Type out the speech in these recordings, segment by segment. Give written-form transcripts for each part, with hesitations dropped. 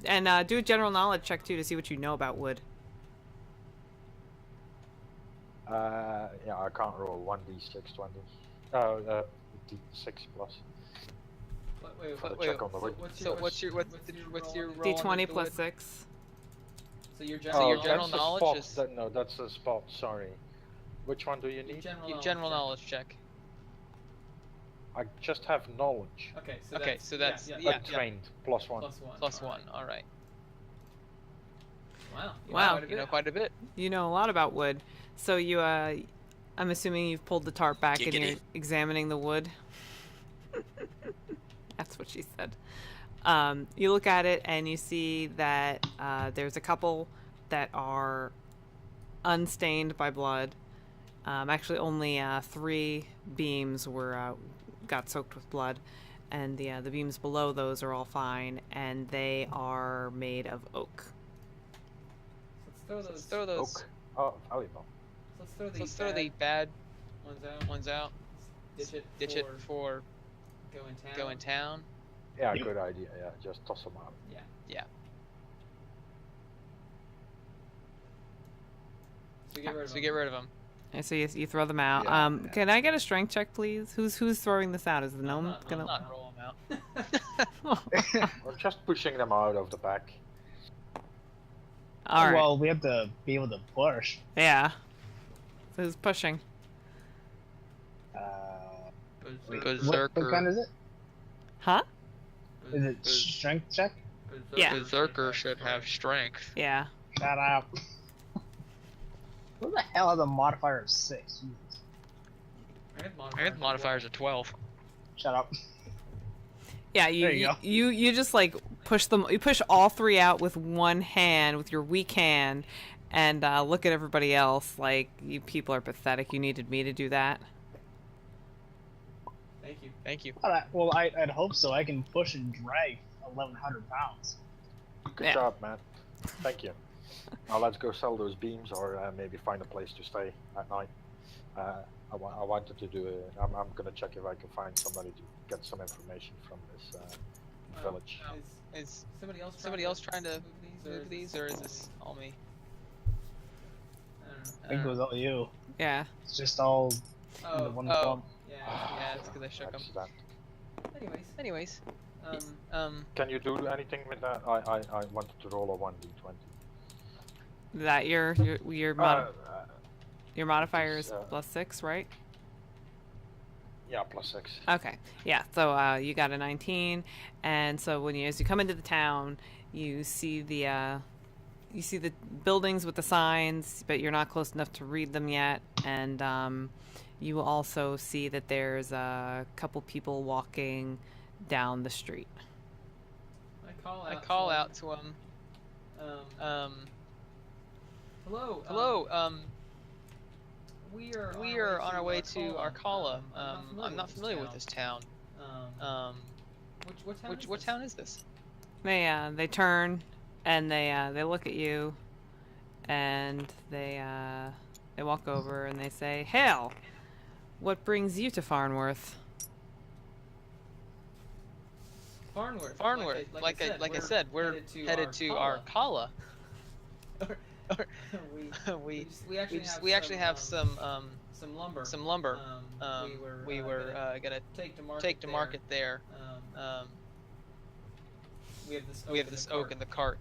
And do a general knowledge check too to see what you know about wood. Yeah, I can't roll 1d6 20. D6 plus. Wait, Check on the wood. so what's your roll on D20 the plus wood? 6. So your general that's a knowledge spot. is No, that's a spot. Sorry. Which one do you need? your general knowledge check. I just have knowledge. Okay, so that's yeah, Trained plus 1. plus one. All right. Wow. You know quite a bit. You know a lot about wood. So you, I'm assuming you've pulled the tarp back and Giggity. you're examining the wood. That's what she said. You look at it and you see that there's a couple that are unstained by blood. Actually, only 3 beams got soaked with blood, and the beams below those are all fine, and they are made of oak. Let's throw those. Oak. Oh, valuable. Let's throw the bad ones out. Ditch it for go in town. Yeah, good idea. Yeah, just toss them out. Yeah. So get rid of them. And so you throw them out. Yeah, Can I get a strength check, please? Who's throwing this out? Is the gnome gonna? Not roll them out. We're just pushing them out of the back. All right. Well, we have to be able to push. Yeah. So who's pushing? What Berserker. kind is it? Huh? Is it strength check? Yeah. Berserker should have strength. Yeah. Shut up. What the hell has a modifier of 6? Jesus. I had modifiers of 12. Shut up. Yeah, There you go. you just like push them. You push all 3 out with one hand, with your weak hand, and look at everybody else like you people are pathetic. You needed me to do that. Thank you. Alright, well, I'd hope so. I can push and drag 1,100 pounds. Good Yeah. job, man. Thank you. Now let's go sell those beams, or maybe find a place to stay at night. I wanted to do it. I'm gonna check if I can find somebody to get some information from this village. Is somebody else trying to move these, or is this all me? I think it was all you. Yeah. It's just all in the one clump. Yeah, it's because I shook them. Accident. Anyways, Can you do anything with that? I wanted to roll a 1d20. That your modifier is it's, plus 6, right? Yeah, plus 6. Okay. Yeah. So you got a 19, and so as you come into the town, you see the buildings with the signs, but you're not close enough to read them yet, and you also see that there's a couple people walking down the street. I call out to them. Hello. We are on our way to Arcala. I'm not familiar with this town. What town is this? They turn and they look at you, and they walk over and they say, "Hail! What brings you to Farnworth?" Farnworth. Like I said, we're headed to Arcala. we actually have some lumber. We were gonna take to market there. We have this oak in the cart.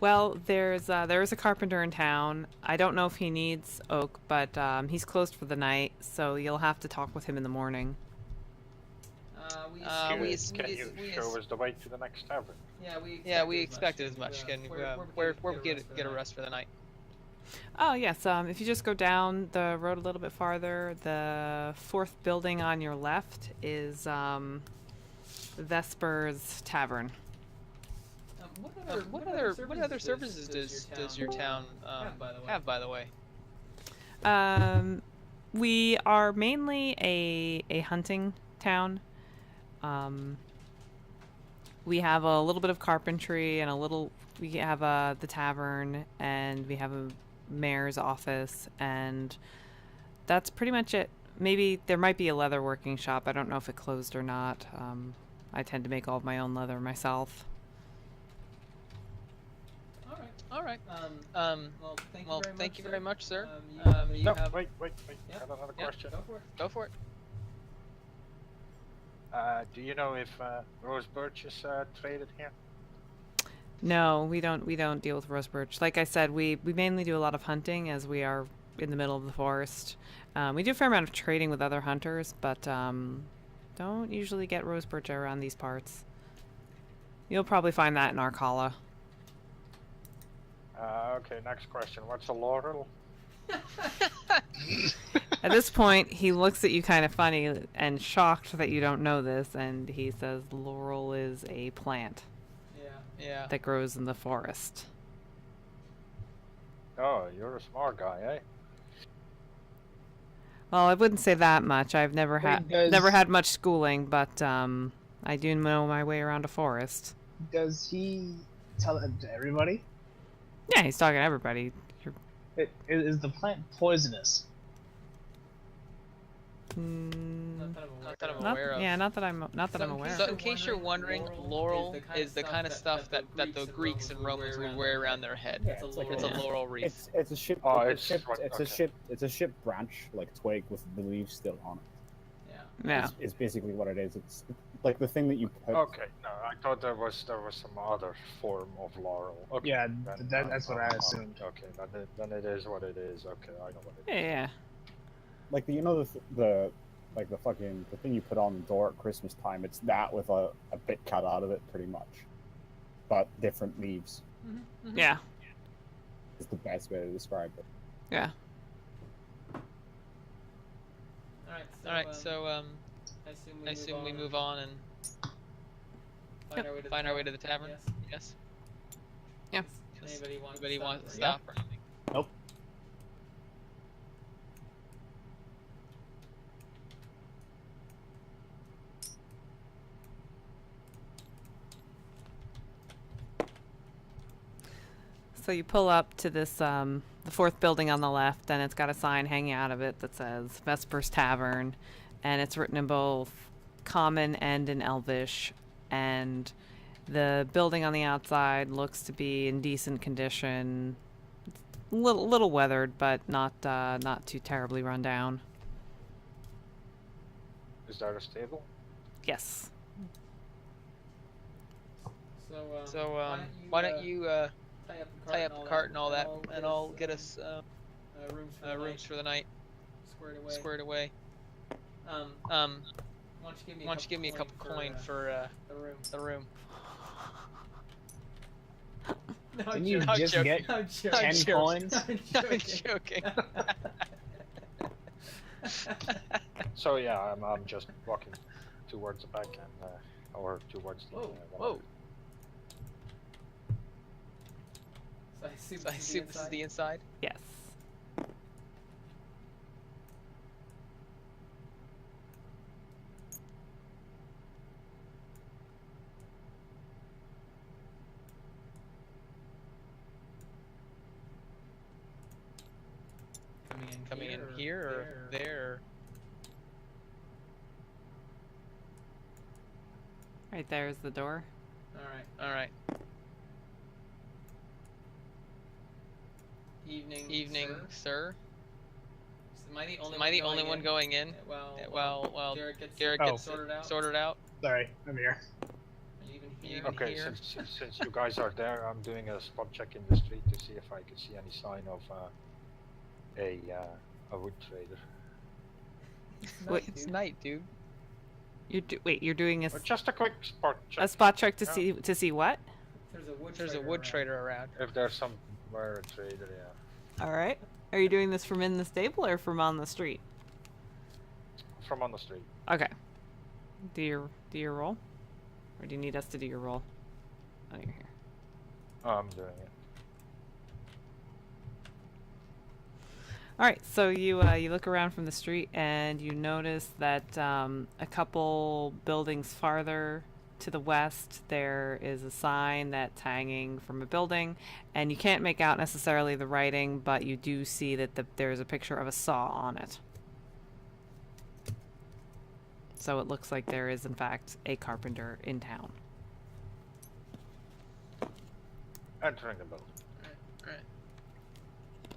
Well, there is a carpenter in town. I don't know if he needs oak, but he's closed for the night, so you'll have to talk with him in the morning. Can you show us the way to the next tavern? Yeah, we expected as much. Can where we get a rest for the night? Oh yes, if you just go down the road a little bit farther, the 4th building on your left is Vesper's Tavern. What other services does your town have, by the way? We are mainly a hunting town. We have a little bit of carpentry and we have the tavern, and we have a mayor's office, and that's pretty much it. Maybe there might be a leather working shop. I don't know if it closed or not. I tend to make all of my own leather myself. All right. Well, thank you very much, sir. You No, have... wait. Yeah. I got another Yeah, question. Go for it. Do you know if rose birch is traded here? No, we don't deal with rose birch. Like I said, we mainly do a lot of hunting as we are in the middle of the forest. We do a fair amount of trading with other hunters, but don't usually get rose birch around these parts. You'll probably find that in Arcala. Okay, next question. What's a laurel? At this point, he looks at you kind of funny and shocked that you don't know this, and he says laurel is a plant Yeah. that grows in the forest. Oh, you're a smart guy, eh? Well, I wouldn't say that much. I've never had much schooling, but I do know my way around a forest. Does he tell it to everybody? Yeah, he's talking to everybody. Is the plant poisonous? Not that I'm aware of. Yeah, not that I'm aware So, of. in case you're wondering, laurel is the kind of stuff that the Greeks and Romans would wear around their head. Yeah, It's a laurel wreath. It's a ship. Oh, it's okay. a ship branch, like twig with the leaves still on it. Yeah. It's basically what it is. It's like the thing that you put. Okay, no, I thought there was some other form of laurel. Okay, Yeah, then that's what I assumed. Okay, then it is what it is. Okay, I know what it is. Yeah. Like the the thing you put on the door at Christmas time. It's that with a bit cut out of it, pretty much, but different leaves. Yeah. Is the best way to describe it. Yeah. All right. So I assume we move on and find our way to the tavern. Yes. Yeah. Anybody want to stop or anything? Nope. So you pull up to this the fourth building on the left, and it's got a sign hanging out of it that says Vespers Tavern, and it's written in both Common and in Elvish, and the building on the outside looks to be in decent condition. Little weathered, but not too terribly run down. Is there a stable? Yes. So why don't you tie up the cart and all that, and I'll get us rooms for the night squared away. Why don't you give me a couple coin for the room? Can you I'm just joking. get I'm 10 joking. coins? I'm joking. So yeah, I'm just walking towards the back and or towards the. Whoa. So I assume this is the inside? Yes. Coming in here or there? Right there is the door. All right. Evening, sir. Am I the only one going in? Well, Garrett gets sorted out. Sorry, I'm here. Okay, since you guys are there, I'm doing a spot check in the street to see if I can see any sign of a wood trader. It's night, dude. You're doing Or just a quick spot check. a spot check to Yeah. see what? There's a wood trader around. If there's somewhere a trader, yeah. All right. Are you doing this from in the stable or from on the street? From on the street. Okay. Do your roll, or do you need us to do your roll? Oh, you're here. Oh, I'm doing it. All right. So you look around from the street and you notice that a couple buildings farther to the west there is a sign that's hanging from a building, and you can't make out necessarily the writing, but you do see that there's a picture of a saw on it. So it looks like there is, in fact, a carpenter in town. Entering the building. Alright.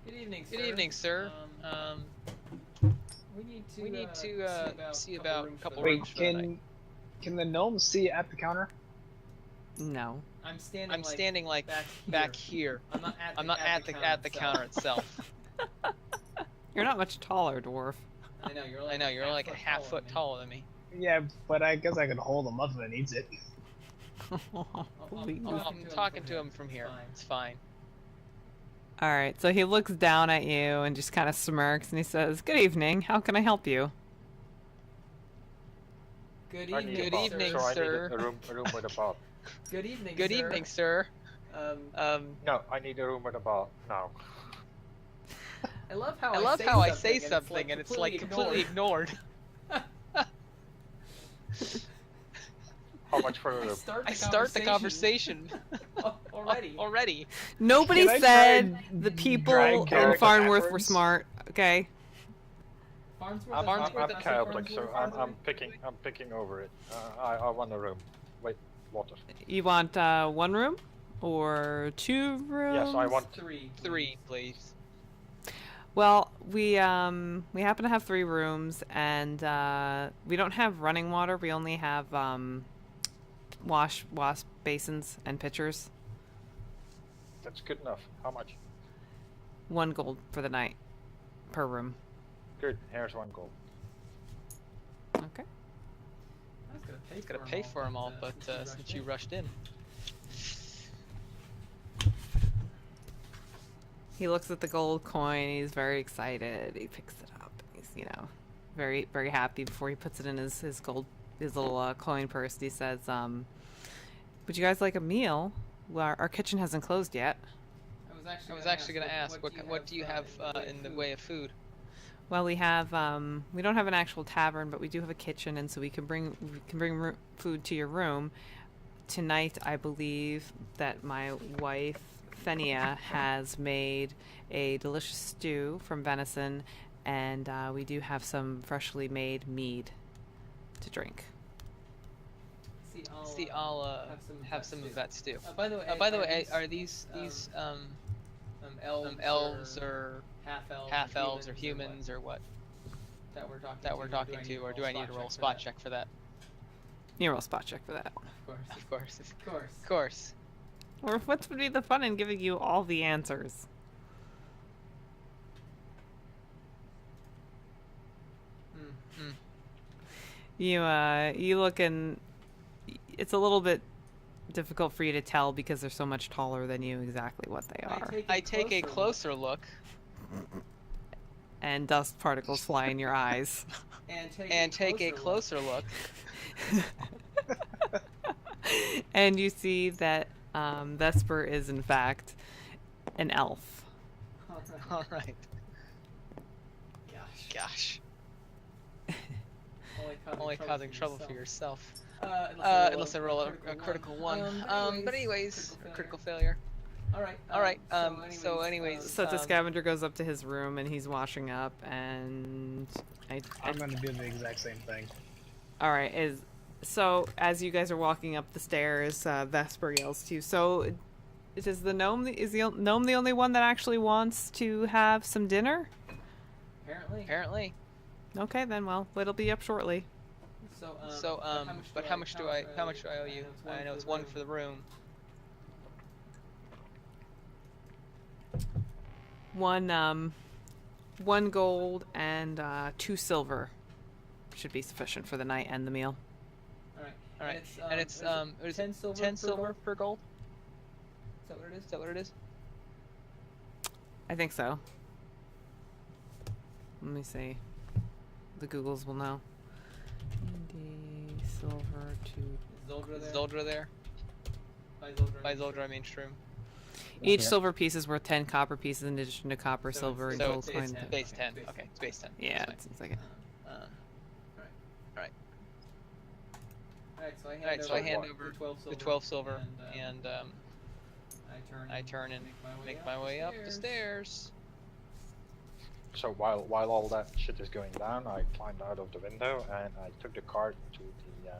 Good evening, sir. Good evening, sir. We need to see about a couple Wait, rooms for the night. can the gnomes see at the counter? No. I'm standing. I'm standing like back here. I'm not at the counter itself. You're not much taller, dwarf. I know You're like a half foot taller than me. Yeah, but I guess I could hold him up if it needs it. Please. I'm talking to him from here. It's fine. All right, so he looks down at you and just kind of smirks and he says, "Good evening. How can I help you?" Good I need evening, a bath, evening, so I sir. need a room with a bath. Good evening, Good sir. evening, sir. No, I need a room with a bath now. I love how I say something and it's like completely ignored. How much for a room? I start the conversation already. already. Nobody Can I said try the people drag in character Farnworth were backwards? smart. Okay. I'm Farnsworth, Catholic, so I'm picking over it. I want a room. Wait, water. You want one room or two rooms? Yes, I want Three, please. Well, we happen to have 3 rooms, and we don't have running water. We only have wash basins and pitchers. That's good enough. How much? 1 gold for the night per room. Good. Here's 1 gold. Okay. I was Gotta pay for them all, but since you rushed in. He looks at the gold coin. He's very excited. He picks it up. He's, very, very happy before he puts it in his little coin purse. He says, "Would you guys like a meal? Well, our kitchen hasn't closed yet." I was actually gonna ask, what do you have in the way of food? Well, we have we don't have an actual tavern, but we do have a kitchen, and so we can bring food to your room. Tonight, I believe that my wife Fenia has made a delicious stew from venison, and we do have some freshly made mead to drink. See, I'll have some of that stew. By the way, are these elves or half elves or humans or what that we're talking to, or do I need to roll a spot check for that? You roll a spot check for that. Of course. Of course. Or what would be the fun in giving you all the answers? You look, and it's a little bit difficult for you to tell because they're so much taller than you exactly what they are. I take a closer look. And dust particles fly in your eyes. And take a closer look. And you see that Vesper is in fact an elf. All right. Gosh. Only causing trouble for yourself. Unless I roll a critical one. But anyways, a critical failure. All right. So anyways. So the scavenger goes up to his room and he's washing up, and I'm gonna do the exact same thing. all right. So as you guys are walking up the stairs, Vesper yells to you. So, is the gnome the only one that actually wants to have some dinner? Apparently. Okay, then. Well, it'll be up shortly. But how much do I owe you? I know it's 1 for the room. One gold and 2 silver should be sufficient for the night and the meal. All right. And it's 10 silver per gold. Is that what it is? I think so. Let me see. The Googles will know. D silver to Is Zoldra there? By Zoldra I mean Shroom. each Yeah. silver piece is worth 10 copper pieces in addition to copper, silver, and So gold it's coins. base 10. Okay, it's base 10. Yeah, That's it seems like it. fine. Alright. Alright, so I hand over The 12 silver and I turn and make my way up the stairs. So while all that shit is going down, I climbed out of the window and I took the cart to the